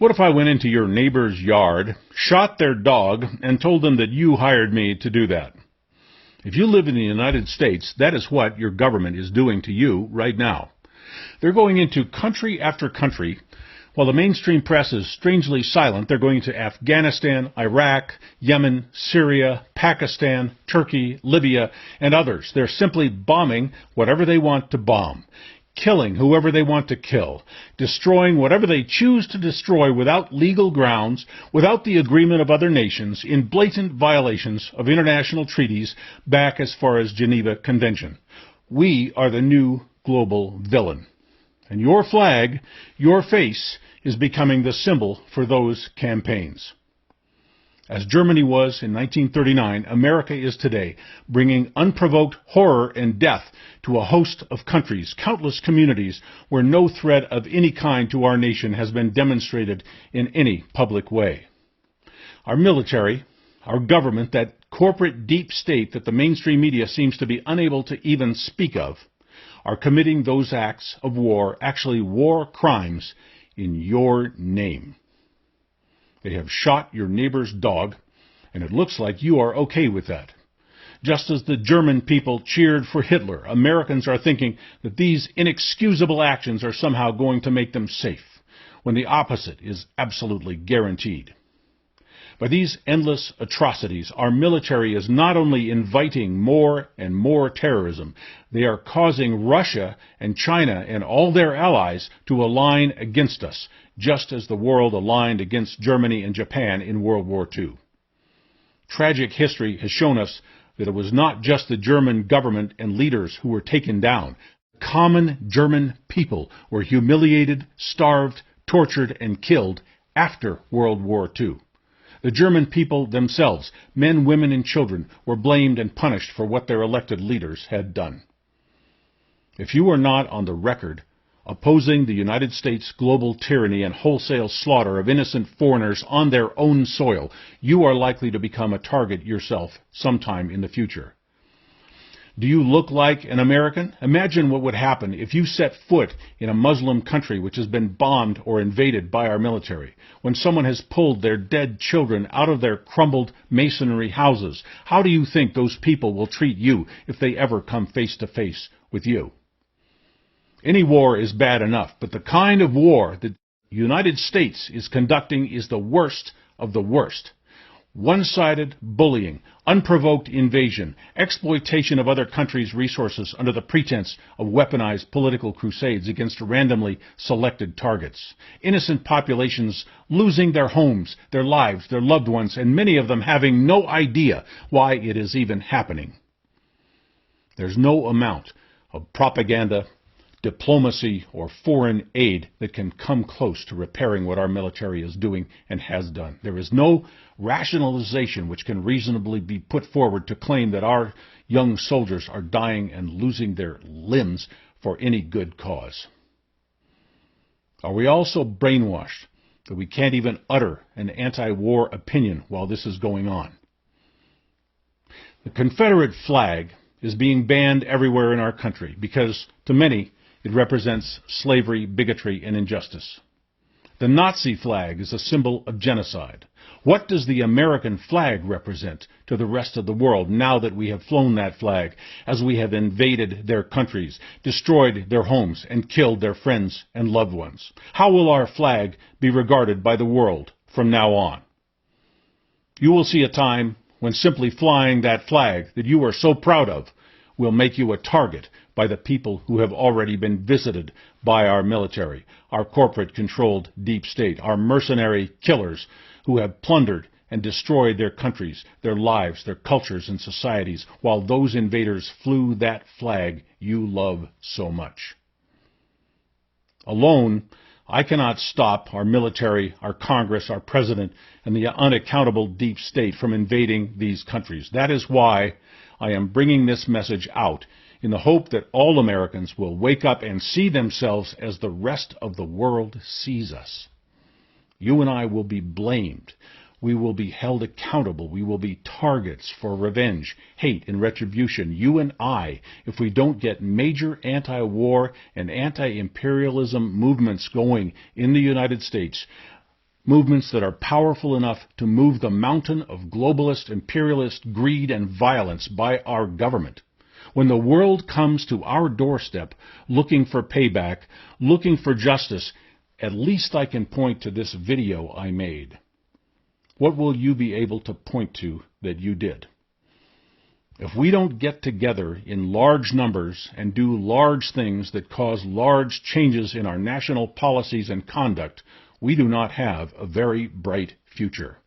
What if I went into your neighbor's yard, shot their dog, and told them that you hired me to do that? If you live in the United States, that is what your government is doing to you right now. They're going into country after country. While the mainstream press is strangely silent, they're going to Afghanistan, Iraq, Yemen, Syria, Pakistan, Turkey, Libya, and others. They're simply bombing whatever they want to bomb, killing whoever they want to kill, destroying whatever they choose to destroy without legal grounds, without the agreement of other nations, in blatant violations of international treaties back as far as Geneva Convention. We are the new global villain. And your flag, your face, is becoming the symbol for those campaigns. As Germany was in 1939, America is today, bringing unprovoked horror and death to a host of countries, countless communities, where no threat of any kind to our nation has been demonstrated in any public way. Our military, our government, that corporate deep state that the mainstream media seems to be unable to even speak of, are committing those acts of war, actually war crimes, in your name. They have shot your neighbor's dog, and it looks like you are okay with that. Just as the German people cheered for Hitler, Americans are thinking that these inexcusable actions are somehow going to make them safe, when the opposite is absolutely guaranteed. By these endless atrocities, our military is not only inviting more and more terrorism, they are causing Russia and China and all their allies to align against us, just as the world aligned against Germany and Japan in World War II. Tragic history has shown us that it was not just the German government and leaders who were taken down. Common German people were humiliated, starved, tortured, and killed after World War II. The German people themselves, men, women, and children, were blamed and punished for what their elected leaders had done. If you are not on the record opposing the United States global tyranny and wholesale slaughter of innocent foreigners on their own soil, you are likely to become a target yourself sometime in the future. Do you look like an American? Imagine what would happen if you set foot in a Muslim country which has been bombed or invaded by our military. When someone has pulled their dead children out of their crumbled masonry houses, how do you think those people will treat you if they ever come face to face with you? Any war is bad enough, but the kind of war that the United States is conducting is the worst of the worst. One-sided bullying, unprovoked invasion, exploitation of other countries' resources under the pretense of weaponized political crusades against randomly selected targets. Innocent populations losing their homes, their lives, their loved ones, and many of them having no idea why it is even happening. There's no amount of propaganda, diplomacy, or foreign aid that can come close to repairing what our military is doing and has done. There is no rationalization which can reasonably be put forward to claim that our young soldiers are dying and losing their limbs for any good cause. Are we also brainwashed that we can't even utter an anti-war opinion while this is going on? The Confederate flag is being banned everywhere in our country because, to many, it represents slavery, bigotry, and injustice. The Nazi flag is a symbol of genocide. What does the American flag represent to the rest of the world now that we have flown that flag, as we have invaded their countries, destroyed their homes, and killed their friends and loved ones? How will our flag be regarded by the world from now on? You will see a time when simply flying that flag that you are so proud of will make you a target by the people who have already been visited by our military, our corporate-controlled deep state, our mercenary killers who have plundered and destroyed their countries, their lives, their cultures, and societies, while those invaders flew that flag you love so much. Alone, I cannot stop our military, our Congress, our president, and the unaccountable deep state from invading these countries. That is why I am bringing this message out, in the hope that all Americans will wake up and see themselves as the rest of the world sees us. You and I will be blamed. We will be held accountable. We will be targets for revenge, hate, and retribution, you and I, if we don't get major anti-war and anti-imperialism movements going in the United States movements that are powerful enough to move the mountain of globalist, imperialist greed and violence by our government. When the world comes to our doorstep looking for payback, looking for justice, at least I can point to this video I made. What will you be able to point to that you did? If we don't get together in large numbers and do large things that cause large changes in our national policies and conduct, we do not have a very bright future.